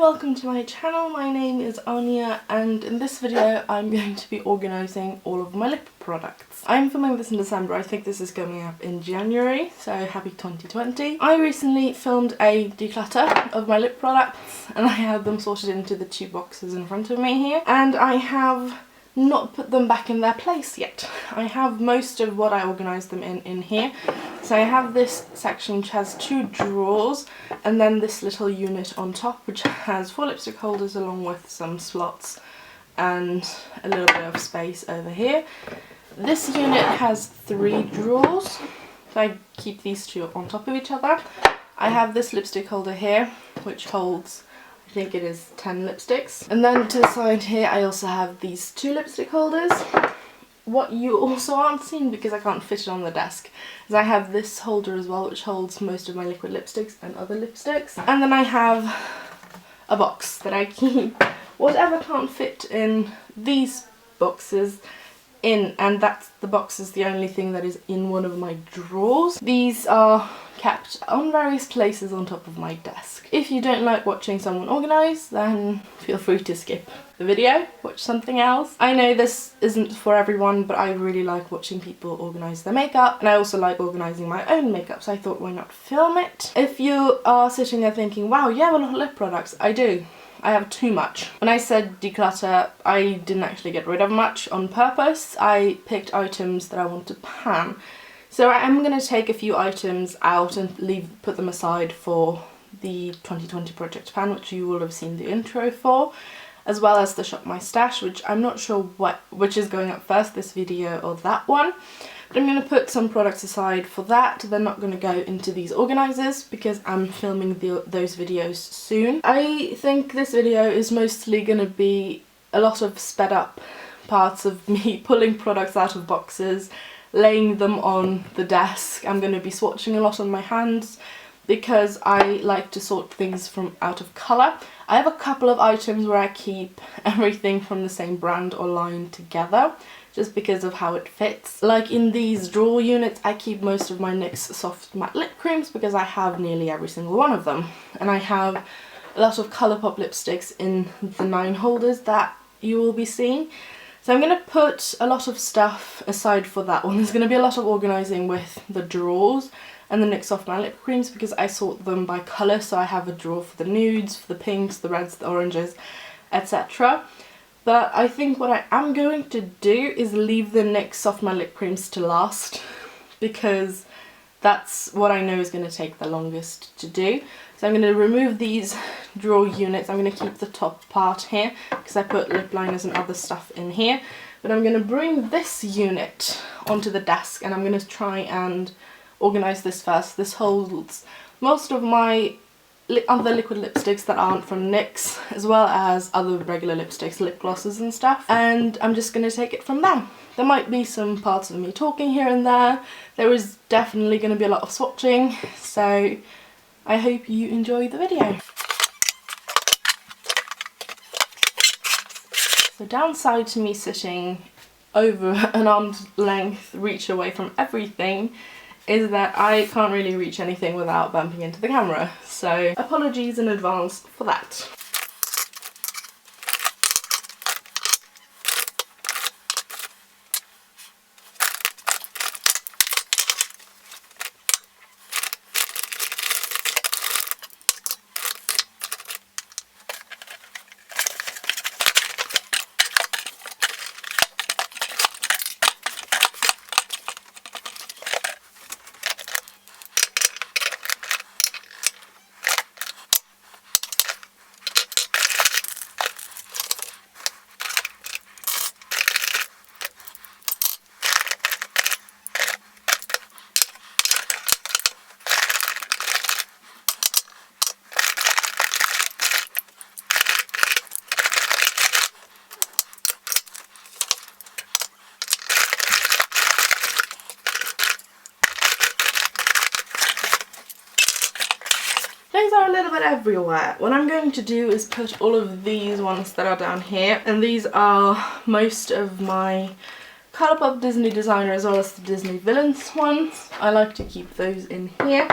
welcome to my channel. My name is Anya and in this video I'm going to be organising all of my lip products. I'm filming this in December. I think this is coming up in January, so happy 2020. I recently filmed a declutter of my lip products and I have them sorted into the two boxes in front of me here, and I have not put them back in their place yet. I have most of what I organised them in here. So I have this section which has two drawers and then this little unit on top which has 4 lipstick holders along with some slots and a little bit of space over here. This unit has 3 drawers, so I keep these two on top of each other. I have this lipstick holder here which holds, I think it is 10 lipsticks. And then to the side here I also have these 2 lipstick holders. What you also aren't seeing, because I can't fit it on the desk, is I have this holder as well which holds most of my liquid lipsticks and other lipsticks. And then I have a box that I keep whatever can't fit in these boxes in, and the box is the only thing that is in one of my drawers. These are kept on various places on top of my desk. If you don't like watching someone organise, then feel free to skip the video, watch something else. I know this isn't for everyone, but I really like watching people organise their makeup, and I also like organising my own makeup, so I thought why not film it. If you are sitting there thinking, wow, you have a lot of lip products, I do. I have too much. When I said declutter, I didn't actually get rid of much on purpose. I picked items that I want to pan. So I am going to take a few items out and put them aside for the 2020 project pan, which you will have seen the intro for, as well as the Shop My Stash, which I'm not sure which is going up first, this video or that one. But I'm going to put some products aside for that. They're not going to go into these organisers because I'm filming those videos soon. I think this video is mostly going to be a lot of sped up parts of me pulling products out of boxes, laying them on the desk. I'm going to be swatching a lot on my hands because I like to sort things from out of colour. I have a couple of items where I keep everything from the same brand or line together, just because of how it fits. Like in these drawer units, I keep most of my NYX soft matte lip creams because I have nearly every single one of them. And I have a lot of Colourpop lipsticks in the 9 holders that you will be seeing. So I'm going to put a lot of stuff aside for that one. There's going to be a lot of organising with the drawers and the NYX soft matte lip creams because I sort them by colour. So I have a drawer for the nudes, for the pinks, the reds, the oranges, etc. But I think what I am going to do is leave the NYX soft matte lip creams to last because that's what I know is going to take the longest to do. So I'm going to remove these drawer units. I'm going to keep the top part here because I put lip liners and other stuff in here. But I'm going to bring this unit onto the desk and I'm going to try and organise this first. This holds most of my other liquid lipsticks that aren't from NYX, as well as other regular lipsticks, lip glosses and stuff, and I'm just going to take it from there. There might be some parts of me talking here and there. There is definitely going to be a lot of swatching, so I hope you enjoy the video. The downside to me sitting over an arm's length reach away from everything is that I can't really reach anything without bumping into the camera, so apologies in advance for that. Things are a little bit everywhere. What I'm going to do is put all of these ones that are down here, and these are most of my Colourpop Disney Designer as well as the Disney Villains ones. I like to keep those in here.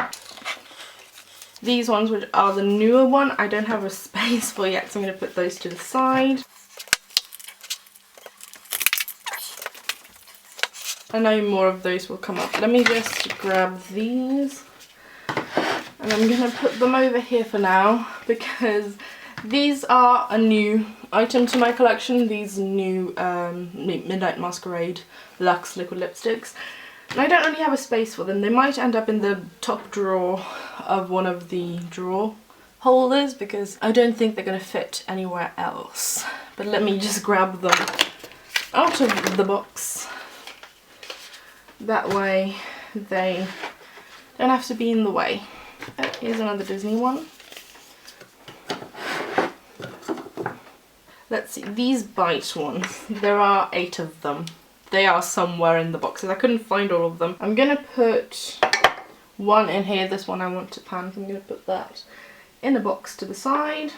These ones, which are the newer one, I don't have a space for yet, so I'm going to put those to the side. I know more of those will come up. Let me just grab these. And I'm going to put them over here for now, because these are a new item to my collection. These new Midnight Masquerade Luxe liquid lipsticks. And I don't really have a space for them. They might end up in the top drawer of one of the drawer holders, because I don't think they're going to fit anywhere else. But let me just grab them out of the box. That way they don't have to be in the way. Oh, here's another Disney one. Let's see, these Bite ones, there are 8 of them. They are somewhere in the boxes. I couldn't find all of them. I'm going to put one in here. This one I want to pan, so I'm going to put that in a box to the side.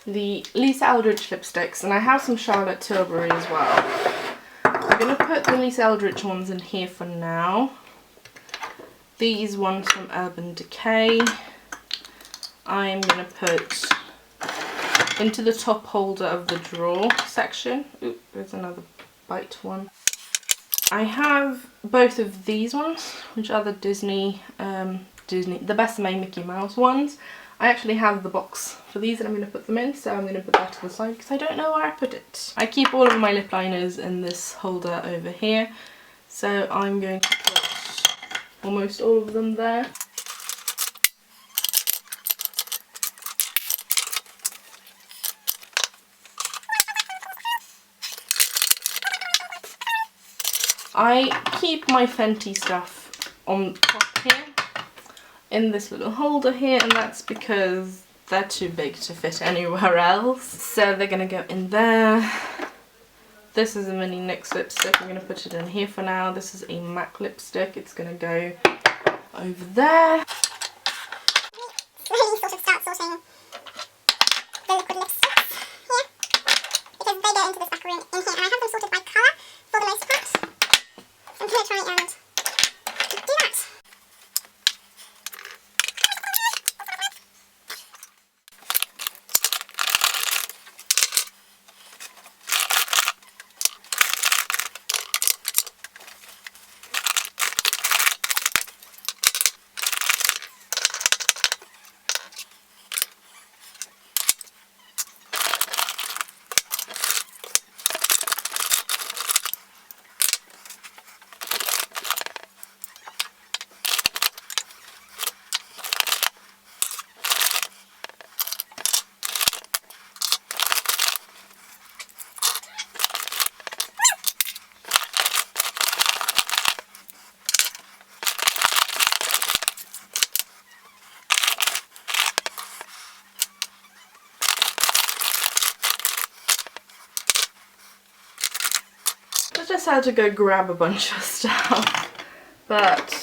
The Lisa Eldridge lipsticks, and I have some Charlotte Tilbury as well. I'm going to put the Lisa Eldridge ones in here for now. These ones from Urban Decay, I'm going to put into the top holder of the drawer section. Ooh, there's another Bite one. I have both of these ones, which are the the Besame Mickey Mouse ones. I actually have the box for these and I'm going to put them in, so I'm going to put that to the side because I don't know where I put it. I keep all of my lip liners in this holder over here, so I'm going to put almost all of them there. I keep my Fenty stuff on top here in this little holder here, and that's because they're too big to fit anywhere else. So they're going to go in there. This is a mini NYX lipstick. I'm going to put it in here for now. This is a MAC lipstick. It's going to go over there. Really sort of start sorting the liquid lipsticks here, because they go into this back room in here, and I have them sorted by colour for the most part. I'm going to try and do that. I just had to go grab a bunch of stuff, but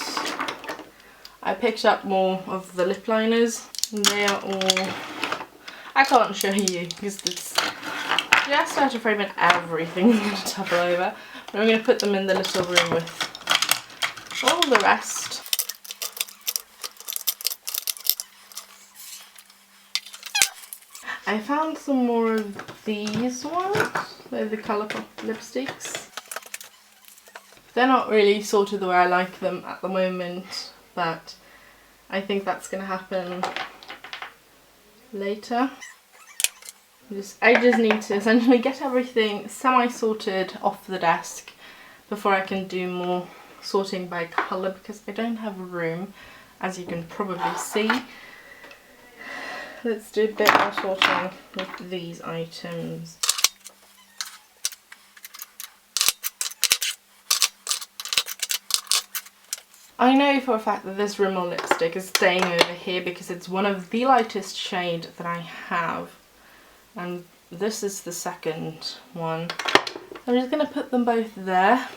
I picked up more of the lip liners. They are all, I can't show you because it's just out of frame and everything's going to topple over. But I'm going to put them in the little room with all the rest. I found some more of these ones. They're the Colourpop lipsticks. They're not really sorted the way I like them at the moment, but I think that's going to happen later. I just need to essentially get everything semi-sorted off the desk before I can do more sorting by colour, because I don't have room, as you can probably see. Let's do a bit more sorting with these items. I know for a fact that this Rimmel lipstick is staying over here because it's one of the lightest shade that I have. And this is the second one. I'm just going to put them both there.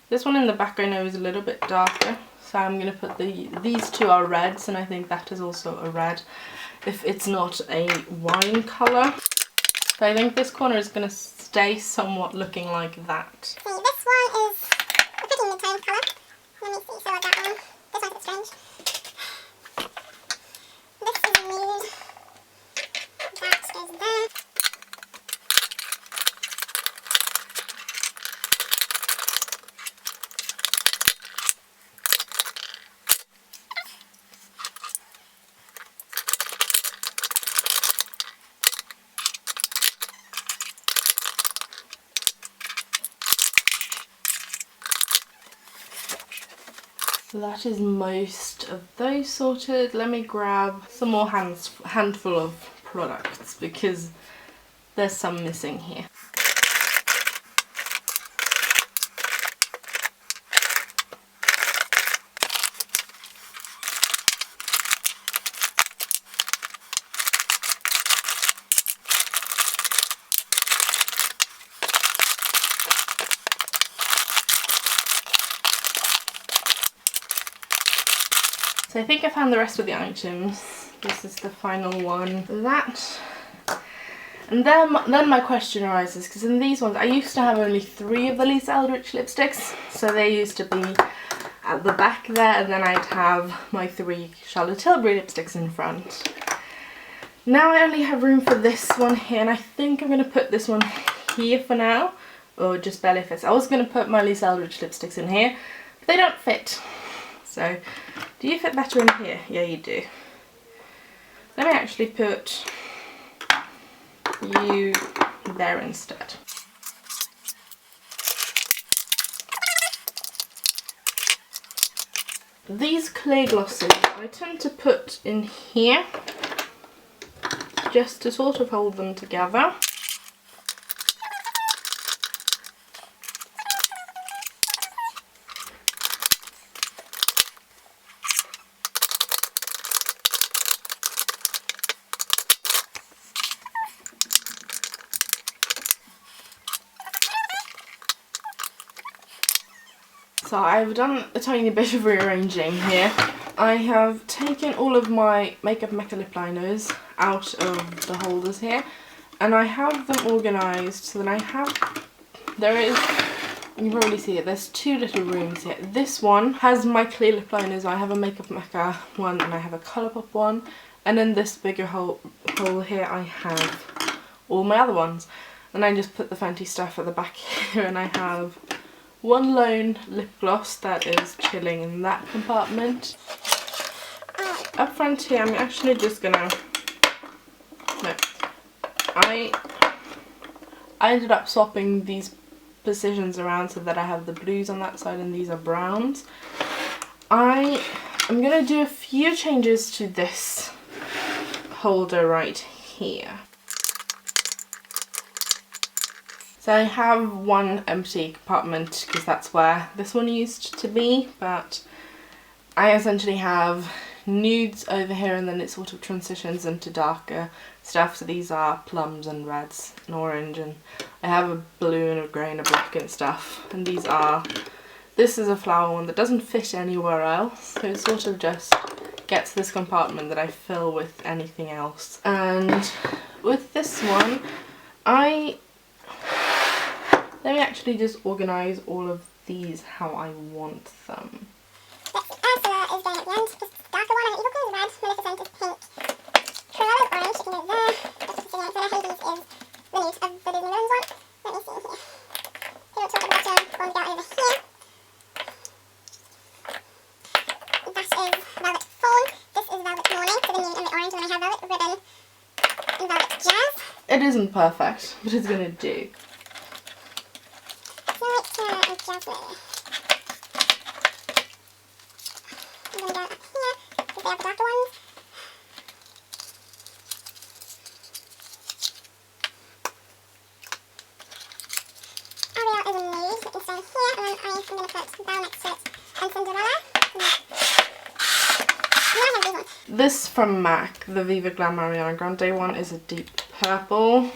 This one in the back I know is a little bit darker, so I'm going to put these two are reds, and I think that is also a red, if it's not a wine colour. So I think this corner is going to stay somewhat looking like that. See, this one is a pretty mid-tone colour. Let me see, so that one. This one's a bit strange. goes there. So that is most of those sorted. Let me grab some more handful of products because there's some missing here. So I think I found the rest of the items. This is the final one. That. And then my question arises, because in these ones I used to have only 3 of the Lisa Eldridge lipsticks. So they used to be at the back there, and then I'd have my 3 Charlotte Tilbury lipsticks in front. Now I only have room for this one here, and I think I'm going to put this one here for now, or just barely fits. I was going to put my Lisa Eldridge lipsticks in here, but they don't fit. So, do you fit better in here? Yeah, you do. Let me actually put you there instead. These clear glosses I tend to put in here just to sort of hold them together. So I've done a tiny bit of rearranging here. I have taken all of my Makeup Mecca lip liners out of the holders here, and I have them organised so that I have, you can probably see it, there's 2 little rooms here. This one has my clear lip liners. I have a Makeup Mecca one and I have a Colourpop one, and in this bigger hole here I have all my other ones. And I just put the Fenty stuff at the back here, and I have one lone lip gloss that is chilling in that compartment. Up front here, I'm actually just gonna, no, I ended up swapping these positions around so that I have the blues on that side and these are browns. I am gonna do a few changes to this holder right here. So I have one empty compartment because that's where this one used to be, but I essentially have nudes over here and then it sort of transitions into darker stuff. So these are plums and reds and orange, and I have a blue and a grey and a black and stuff. And this is a flower one that doesn't fit anywhere else, so it sort of just gets this compartment that I fill with anything else. And with this one, let me actually just organise all of these how I want them. Ursula is going at the end. This darker one, Evil Queen is red, Maleficent is pink, Cruella is orange, you can go there. So Hades is the nude of the Disney Villains one. Let me see here. Hero Top and Bottom, one go over here. That is Velvet Fawn. This is Velvet Morning, so the nude and the orange, and then I have Velvet Ribbon and Velvet Jazz. It isn't perfect, but it's gonna do. Jasmine. I'm going to go up here because they have the darker ones. Ariel is a nude, it can stay here, and then I'm going to put Belle next to it and Cinderella. This from MAC, the Viva Glam Ariana Grande one, is a deep purple,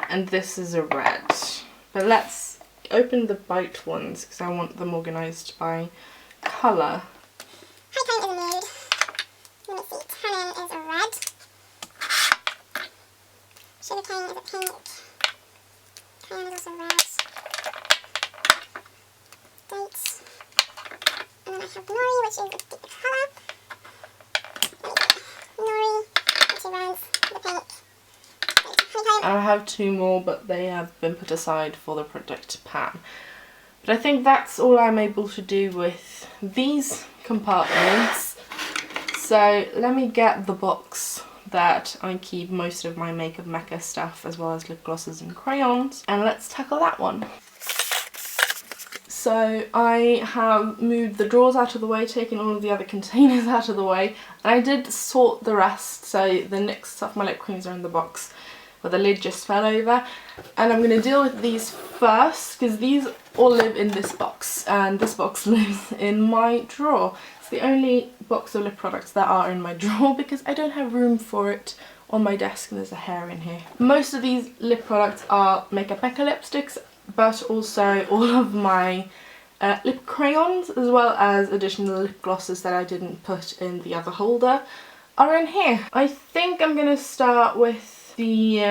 and this is a red. But let's open the bite ones because I want them organised by colour. High Tone is a nude. Let me see. Tannin is a red. Sugarcane is a pink. Cayenne is also red. Dates. And then I have Nori, which is a deeper colour. Nori, which is red, the pink. I have 2 more, but they have been put aside for the project pan. But I think that's all I'm able to do with these compartments. So let me get the box that I keep most of my makeup mecca stuff, as well as lip glosses and crayons, and let's tackle that one. So I have moved the drawers out of the way, taken all of the other containers out of the way, and I did sort the rest, so the next of my lip creams are in the box where the lid just fell over, and I'm going to deal with these first because these all live in this box, and this box lives in my drawer. It's the only box of lip products that are in my drawer because I don't have room for it on my desk and there's a hair in here. Most of these lip products are Makeup Mecca lipsticks, but also all of my lip crayons, as well as additional lip glosses that I didn't put in the other holder, are in here. I think I'm going to start with the,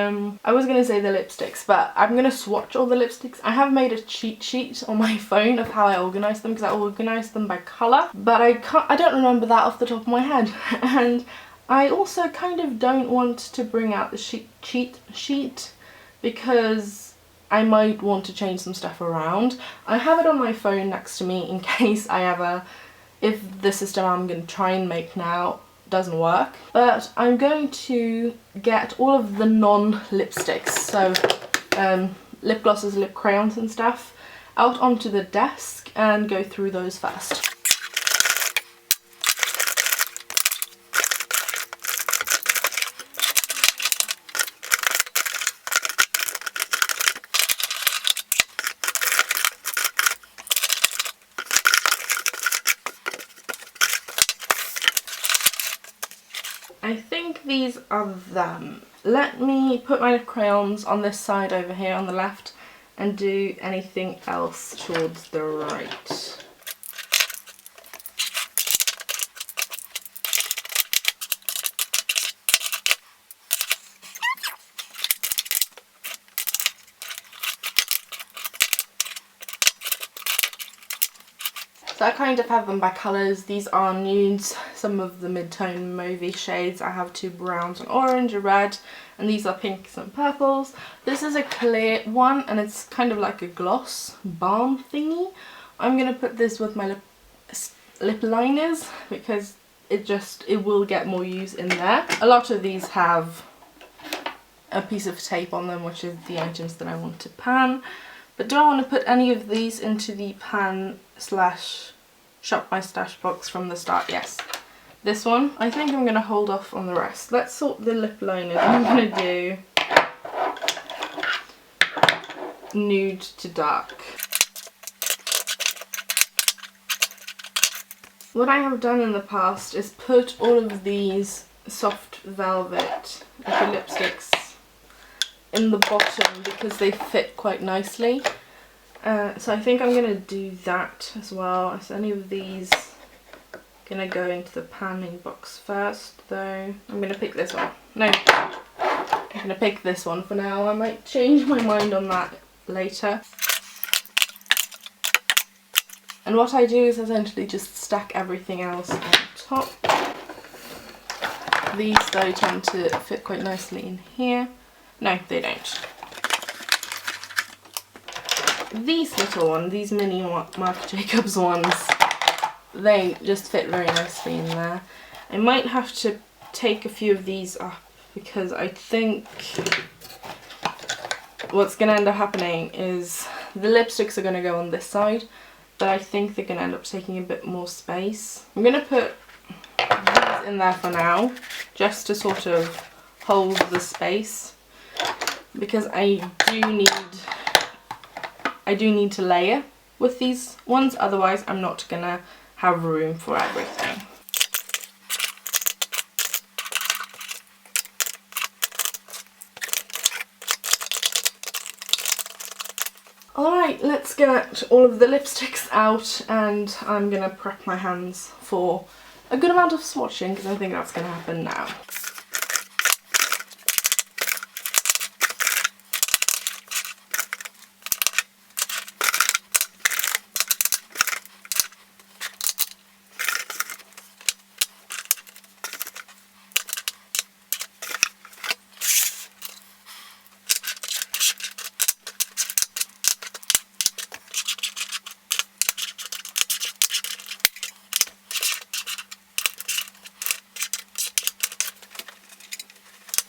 I was going to say the lipsticks, but I'm going to swatch all the lipsticks. I have made a cheat sheet on my phone of how I organise them, because I organised them by colour, but I don't remember that off the top of my head. And I also kind of don't want to bring out the cheat sheet because I might want to change some stuff around. I have it on my phone next to me in case if the system I'm going to try and make now doesn't work. But I'm going to get all of the non-lipsticks, so lip glosses, lip crayons and stuff, out onto the desk and go through those first. I think these are them. Let me put my crayons on this side over here on the left and do anything else towards the right. So I kind of have them by colours. These are nudes, some of the mid-tone mauvey shades. I have 2 browns, an orange, a red, and these are pinks and purples. This is a clear one and it's kind of like a gloss balm thingy. I'm going to put this with my lip liners because it will get more use in there. A lot of these have a piece of tape on them, which is the items that I want to pan. But do I want to put any of these into the pan / shop my stash box from the start? Yes. This one, I think I'm going to hold off on the rest. Let's sort the lip liners. I'm going to do nude to dark. What I have done in the past is put all of these soft velvet lipsticks in the bottom because they fit quite nicely. So I think I'm going to do that as well. So any of these going to go into the panning box first, though. I'm going to pick this one. No, I'm going to pick this one for now. I might change my mind on that later. And what I do is essentially just stack everything else on top. These though tend to fit quite nicely in here. No, they don't. These little ones, these mini Marc Jacobs ones, they just fit very nicely in there. I might have to take a few of these up because I think what's going to end up happening is the lipsticks are going to go on this side, but I think they're going to end up taking a bit more space. I'm going to put these in there for now, just to sort of hold the space, because I do need to layer with these ones, otherwise I'm not going to have room for everything. Alright, let's get all of the lipsticks out and I'm going to prep my hands for a good amount of swatching because I think that's going to happen now.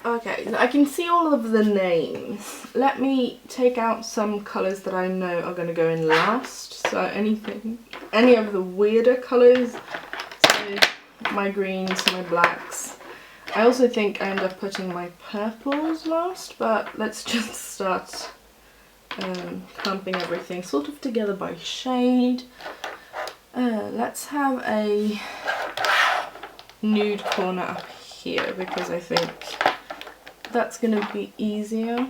Okay, I can see all of the names. Let me take out some colours that I know are going to go in last. So any of the weirder colours, so my greens, my blacks. I also think I end up putting my purples last, but let's just start clumping everything sort of together by shade. Let's have a nude corner up here because I think that's going to be easier.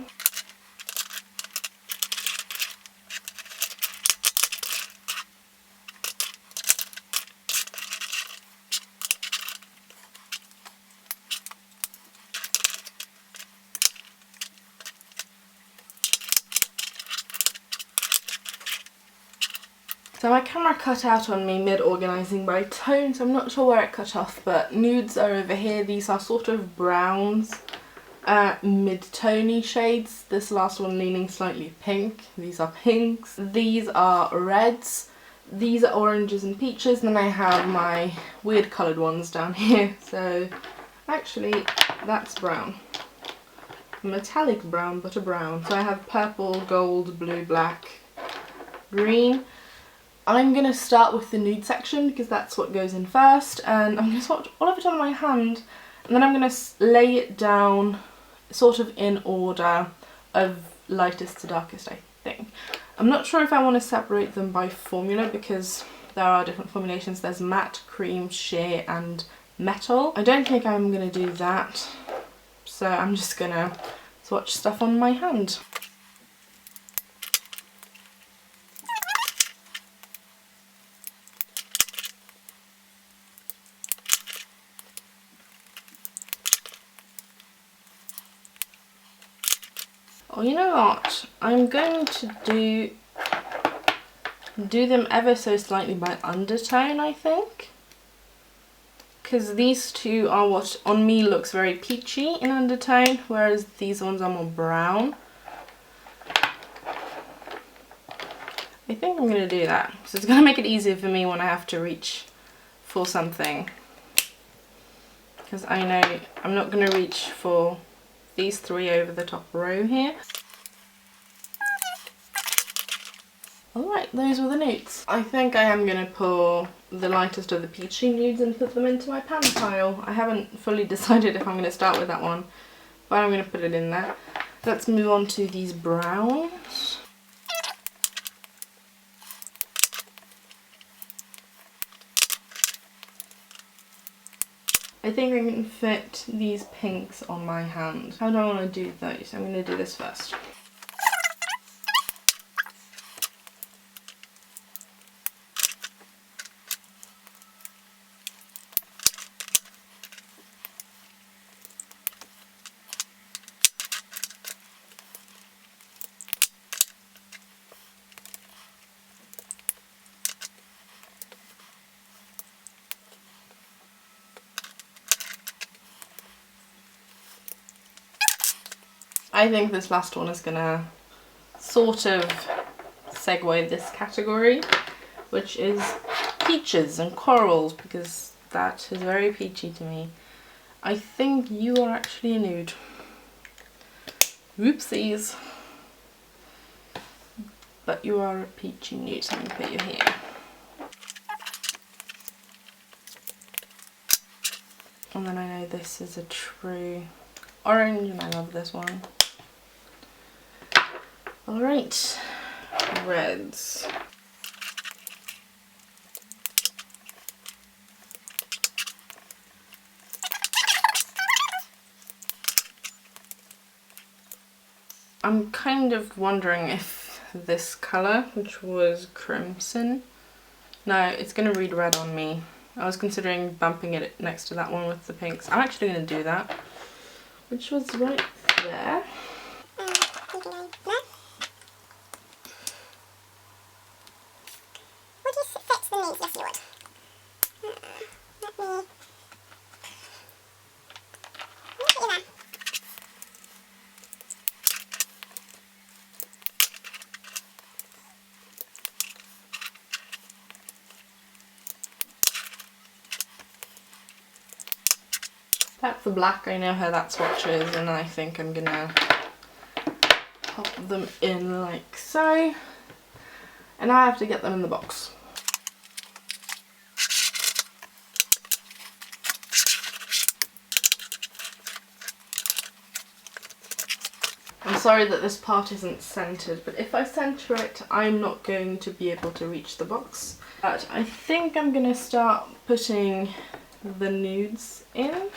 So my camera cut out on me mid-organising by tone, so I'm not sure where it cut off, but nudes are over here. These are sort of browns, mid-tony shades. This last one leaning slightly pink. These are pinks. These are reds. These are oranges and peaches. And then I have my weird coloured ones down here. So actually that's brown. Metallic brown, but a brown. So I have purple, gold, blue, black, green. I'm going to start with the nude section because that's what goes in first, and I'm going to swatch all of it on my hand, and then I'm going to lay it down sort of in order of lightest to darkest, I think. I'm not sure if I want to separate them by formula because there are different formulations. There's matte, cream, sheer and metal. I don't think I'm going to do that, so I'm just going to swatch stuff on my hand. Oh, you know what? I'm going to do them ever so slightly by undertone, I think. Because these two are what on me looks very peachy in undertone, whereas these ones are more brown. I think I'm going to do that. So it's going to make it easier for me when I have to reach for something. Because I know I'm not going to reach for these three over the top row here. Alright, those were the nudes. I think I am going to pull the lightest of the peachy nudes and put them into my pan pile. I haven't fully decided if I'm going to start with that one, but I'm going to put it in there. Let's move on to these browns. I think I can fit these pinks on my hand. How do I want to do those? I'm going to do this first. I think this last one is gonna sort of segue this category, which is peaches and corals, because that is very peachy to me. I think you are actually a nude. Whoopsies. But you are a peachy nude, so I'm gonna put you here. And then I know this is a true orange, and I love this one. Alright, reds. I'm kind of wondering if this colour, which was crimson, no, it's going to read red on me. I was considering bumping it next to that one with the pinks. I'm actually going to do that, which was right there. Out the black, I know how that swatches, and I think I'm gonna pop them in like so. And I have to get them in the box. I'm sorry that this part isn't centered, but if I center it, I'm not going to be able to reach the box. But I think I'm gonna start putting the nudes in.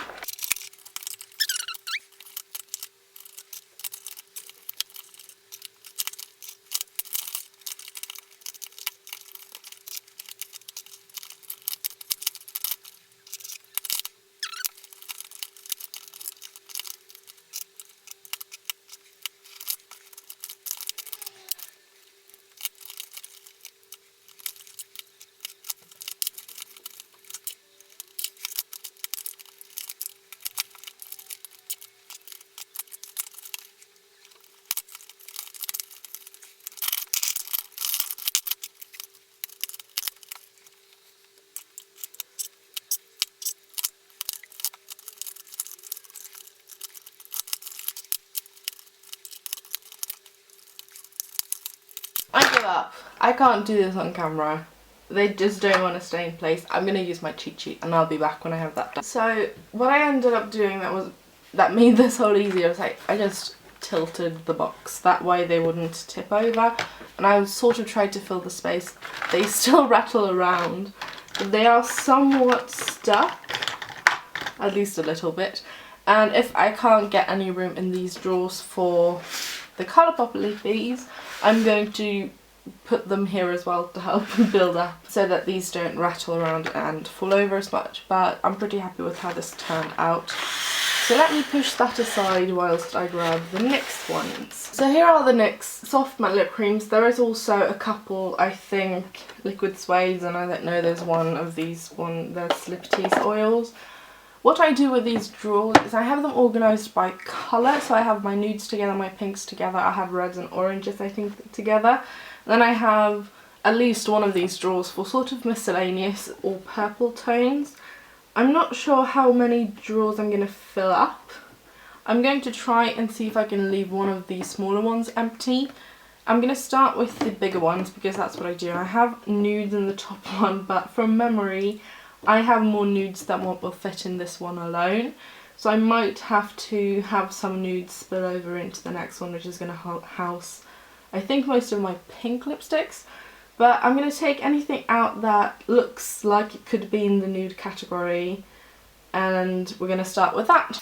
I give up. I can't do this on camera. They just don't want to stay in place. I'm going to use my cheat sheet and I'll be back when I have that done. So what I ended up doing that made this whole easier was like I just tilted the box. That way they wouldn't tip over. And I sort of tried to fill the space. They still rattle around. But they are somewhat stuck. At least a little bit. And if I can't get any room in these drawers for the Colourpop Leafies, I'm going to put them here as well to help build up so that these don't rattle around and fall over as much, but I'm pretty happy with how this turned out. So let me push that aside whilst I grab the NYX ones. So here are the NYX soft matte lip creams. There is also a couple, I think, liquid suedes, and I don't know, there's one of these, there's Lip Tease oils. What I do with these drawers is I have them organised by colour, so I have my nudes together, my pinks together, I have reds and oranges I think together. And then I have at least one of these drawers for sort of miscellaneous or purple tones. I'm not sure how many drawers I'm going to fill up. I'm going to try and see if I can leave one of these smaller ones empty. I'm going to start with the bigger ones because that's what I do. I have nudes in the top one, but from memory I have more nudes than what will fit in this one alone. So I might have to have some nudes spill over into the next one, which is going to house, I think, most of my pink lipsticks. But I'm going to take anything out that looks like it could be in the nude category, and we're going to start with that.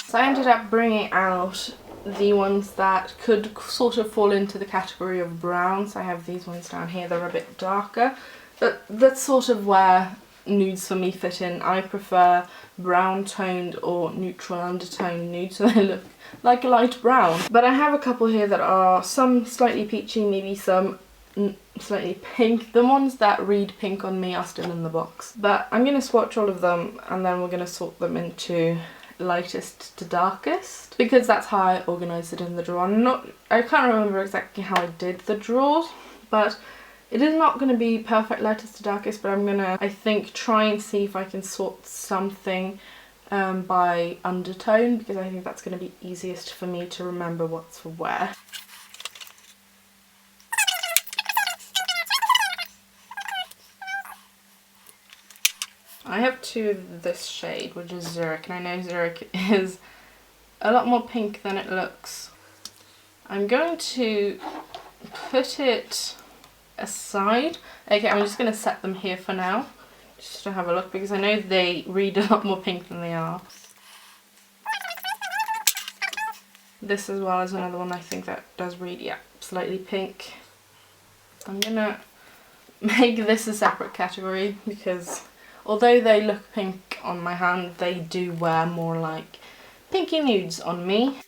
So I ended up bringing out the ones that could sort of fall into the category of brown. So I have these ones down here, they're a bit darker, but that's sort of where nudes for me fit in. I prefer brown toned or neutral undertone nudes, so they look like a light brown. But I have a couple here that are some slightly peachy, maybe some slightly pink. The ones that read pink on me are still in the box. But I'm going to swatch all of them and then we're going to sort them into lightest to darkest, because that's how I organised it in the drawer. I can't remember exactly how I did the drawers, but it is not going to be perfect lightest to darkest, but I'm going to, I think, try and see if I can sort something by undertone, because I think that's going to be easiest for me to remember what's for where. I have two of this shade, which is Zurich, and I know Zurich is a lot more pink than it looks. I'm going to put it aside. Okay, I'm just going to set them here for now, just to have a look, because I know they read a lot more pink than they are. This as well is another one I think that does read, yeah, slightly pink. I'm going to make this a separate category, because although they look pink on my hand. They do wear more like pinky nudes on me.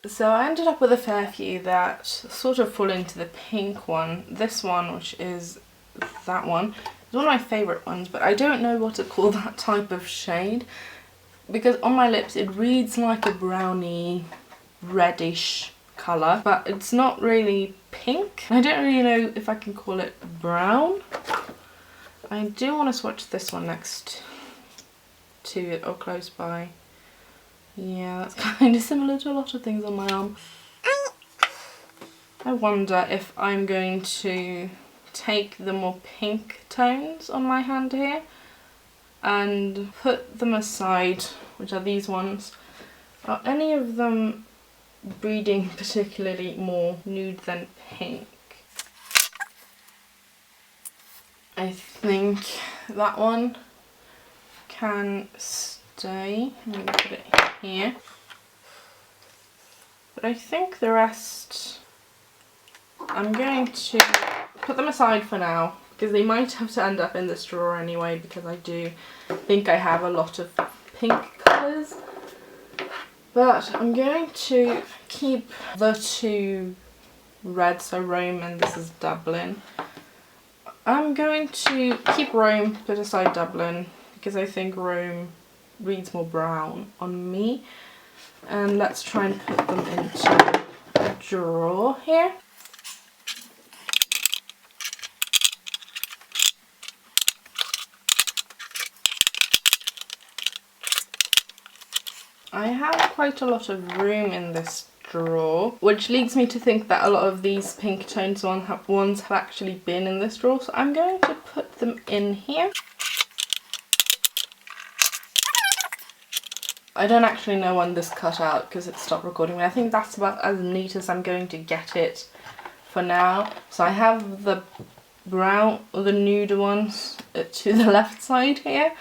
So I ended up with a fair few that sort of fall into the pink one. This one, which is that one, is one of my favourite ones, but I don't know what to call that type of shade because on my lips it reads like a browny reddish colour, but it's not really pink. I don't really know if I can call it brown. I do want to swatch this one next to it or close by. Yeah, that's kind of similar to a lot of things on my arm. I wonder if I'm going to take the more pink tones on my hand here and put them aside, which are these ones. Are any of them reading particularly more nude than pink? I think that one can stay. I'm going to put it here. But I think the rest, I'm going to put them aside for now because they might have to end up in this drawer anyway, because I do think I have a lot of pink colours. But I'm going to keep the two red, so Rome and this is Dublin. I'm going to keep Rome, put aside Dublin, because I think Rome reads more brown on me. And let's try and put them into a drawer here. I have quite a lot of room in this drawer, which leads me to think that a lot of these pink tones ones have actually been in this drawer, so I'm going to put them in here. I don't actually know when this cut out because it stopped recording, but I think that's about as neat as I'm going to get it for now. So I have the brown, or the nude ones to the left side here,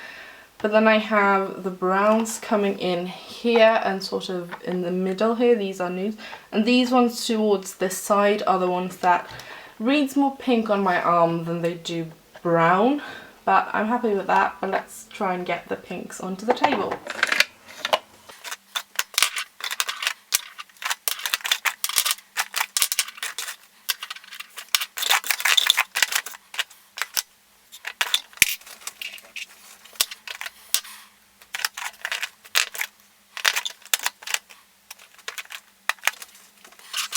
but then I have the browns coming in here and sort of in the middle here. These are nudes, and these ones towards this side are the ones that reads more pink on my arm than they do brown, but I'm happy with that. But let's try and get the pinks onto the table.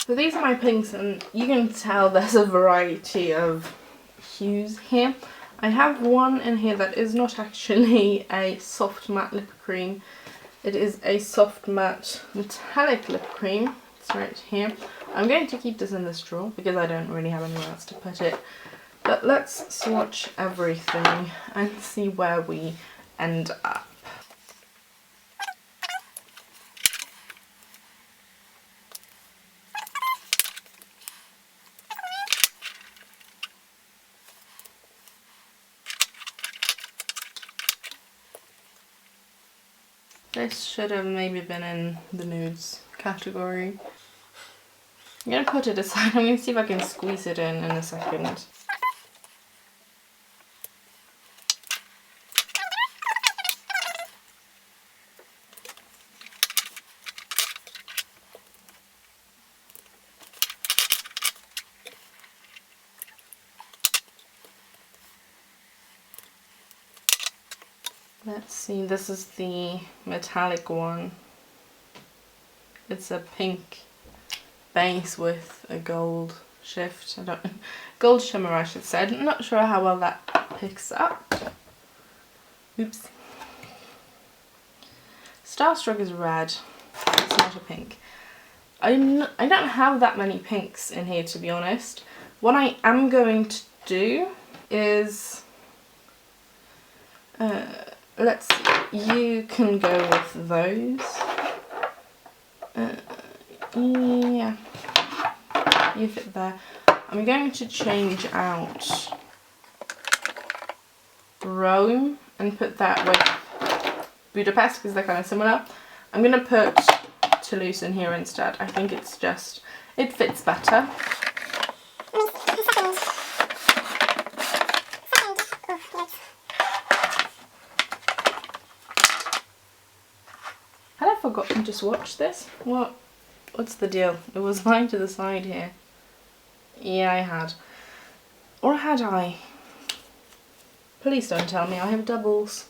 So these are my pinks, and you can tell there's a variety of hues here. I have one in here that is not actually a soft matte lip cream. It is a soft matte metallic lip cream. It's right here. I'm going to keep this in this drawer because I don't really have anywhere else to put it. But let's swatch everything and see where we end up. This should have maybe been in the nudes category. I'm going to put it aside. I'm going to see if I can squeeze it in a second. Let's see, this is the metallic one. It's a pink base with a gold shift. Gold shimmer, I should say. I'm not sure how well that picks up. Oops. Starstruck is red. It's not a pink. I don't have that many pinks in here, to be honest. What I am going to do is let's see, you can go with those. Yeah, you fit there. I'm going to change out Rome and put that with Budapest because they're kind of similar. I'm going to put Toulouse in here instead. I think it's just, it fits better. Had I forgotten to swatch this? What's the deal? It was lying to the side here. Yeah, I had. Or had I? Please don't tell me I have doubles.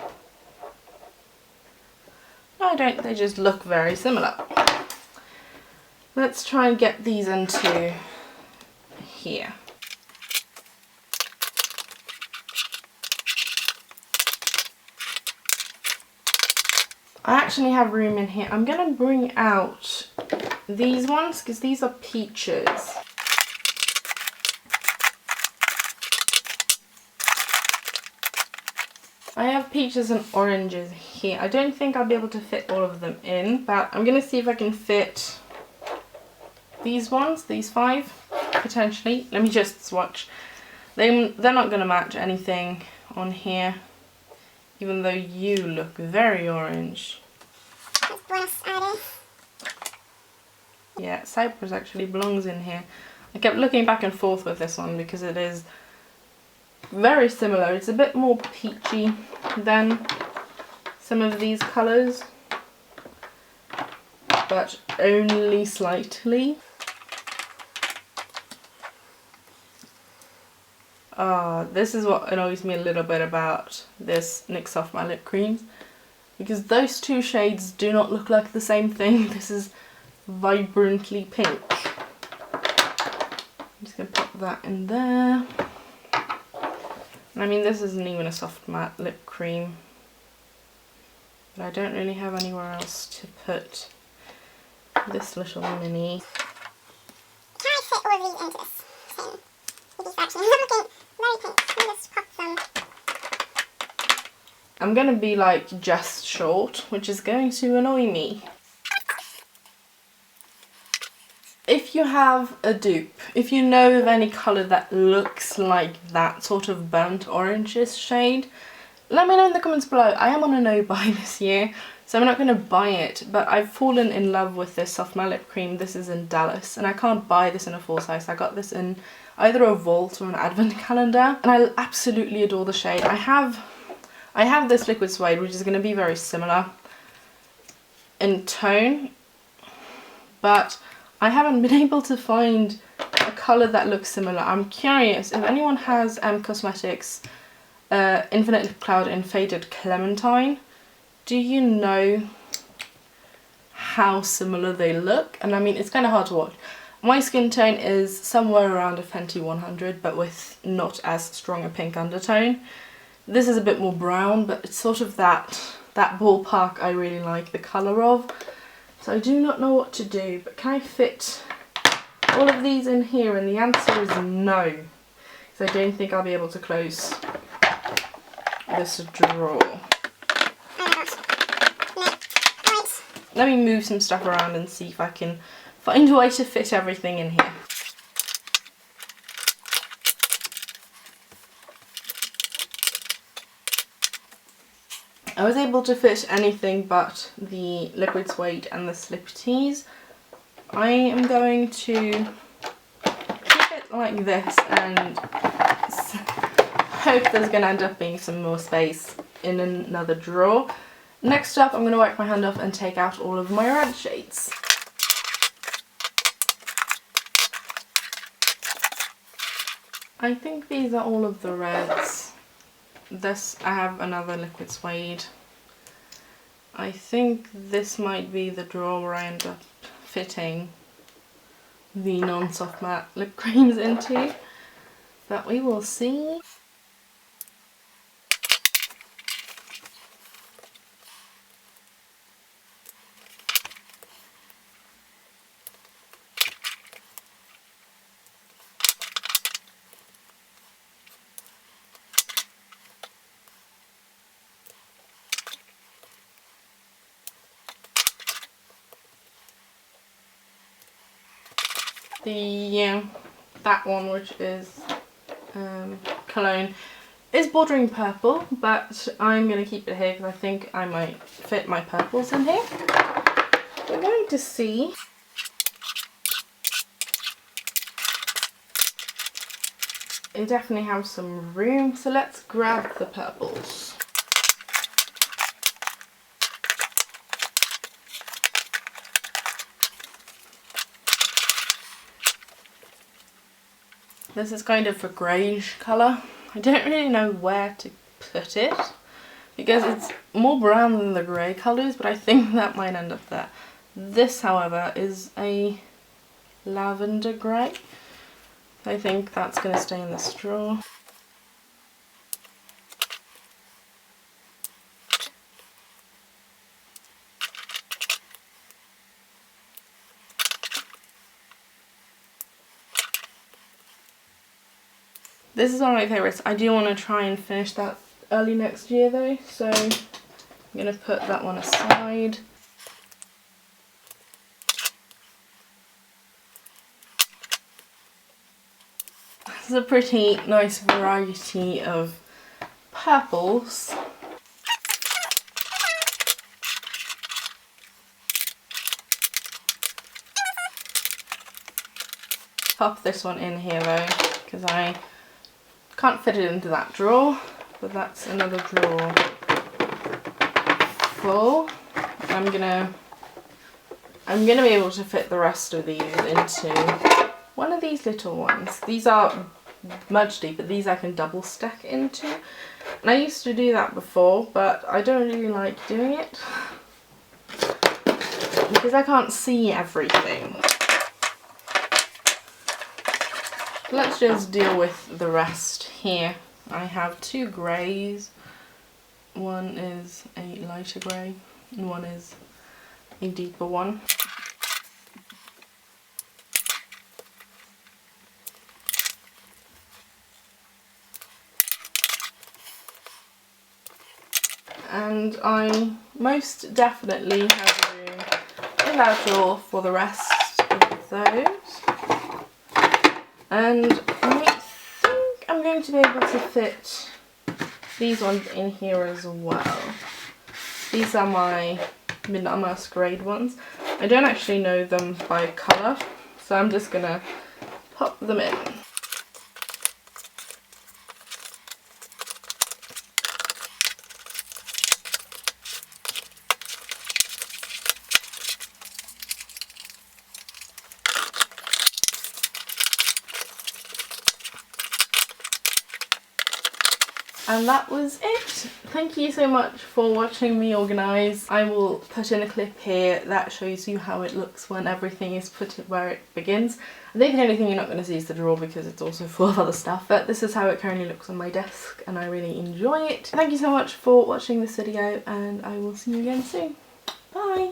No, I don't. They just look very similar. Let's try and get these into here. I actually have room in here. I'm going to bring out these ones because these are peaches. I have peaches and oranges here. I don't think I'll be able to fit all of them in, but I'm going to see if I can fit these ones, these 5, potentially. Let me just swatch. They're not going to match anything on here, even though you look very orange. Yeah, Cyprus actually belongs in here. I kept looking back and forth with this one because it is very similar. It's a bit more peachy than some of these colours, but only slightly. This is what annoys me a little bit about this NYX Soft Matte Lip Creams, because those two shades do not look like the same thing. This is vibrantly pink. I'm just going to put that in there. I mean, this isn't even a soft matte lip cream, but I don't really have anywhere else to put this little mini. Can I fit all of these into this thing? With these fractions? I'm looking very pink. Let me just pop some. I'm going to be like just short, which is going to annoy me. If you have a dupe, if you know of any colour that looks like that sort of burnt orangish shade, let me know in the comments below. I am on a no buy this year, so I'm not going to buy it, but I've fallen in love with this Soft Matte Lip Cream. This is in Dallas, and I can't buy this in a full size. I got this in either a vault or an advent calendar, and I absolutely adore the shade. I have this Liquid Suede, which is going to be very similar in tone, but I haven't been able to find a colour that looks similar. I'm curious if anyone has Cosmetics Infinite Lip Cloud in Faded Clementine. Do you know how similar they look? And I mean, it's kind of hard to watch. My skin tone is somewhere around a Fenty 100, but with not as strong a pink undertone. This is a bit more brown, but it's sort of that ballpark I really like the colour of. So I do not know what to do, but can I fit all of these in here? And the answer is no, because I don't think I'll be able to close this drawer. Let me move some stuff around and see if I can find a way to fit everything in here. I was able to fit anything but the Liquid Suede and the Slip Tees. I am going to keep it like this and hope there's going to end up being some more space in another drawer. Next up, I'm going to wipe my hand off and take out all of my red shades. I think these are all of the reds. This, I have another Liquid Suede. I think this might be the drawer where I end up fitting the non-soft matte lip creams into, but we will see. The that one, which is cologne, is bordering purple, but I'm going to keep it here because I think I might fit my purples in here. We're going to see. It definitely has some room, so let's grab the purples. This is kind of a greyish colour. I don't really know where to put it because it's more brown than the grey colours, but I think that might end up there. This, however, is a lavender grey. I think that's going to stay in the straw. This is one of my favourites. I do want to try and finish that early next year though, so I'm going to put that one aside. This is a pretty nice variety of purples. Pop this one in here though, because I can't fit it into that drawer, but that's another drawer full. I'm gonna be able to fit the rest of these into one of these little ones. These are much deeper, these I can double stack into. And I used to do that before, but I don't really like doing it because I can't see everything. Let's just deal with the rest here. I have two greys. One is a lighter grey and one is a deeper one. And I most definitely have room in that drawer for the rest of those. And I think I'm going to be able to fit these ones in here as well. These are my Midnight Masquerade ones. I don't actually know them by colour, so I'm just going to pop them in. And that was it. Thank you so much for watching me organise. I will put in a clip here that shows you how it looks when everything is put where it begins. I think the only thing you're not going to see is the drawer because it's also full of other stuff. But this is how it currently looks on my desk and I really enjoy it. Thank you so much for watching this video and I will see you again soon. Bye!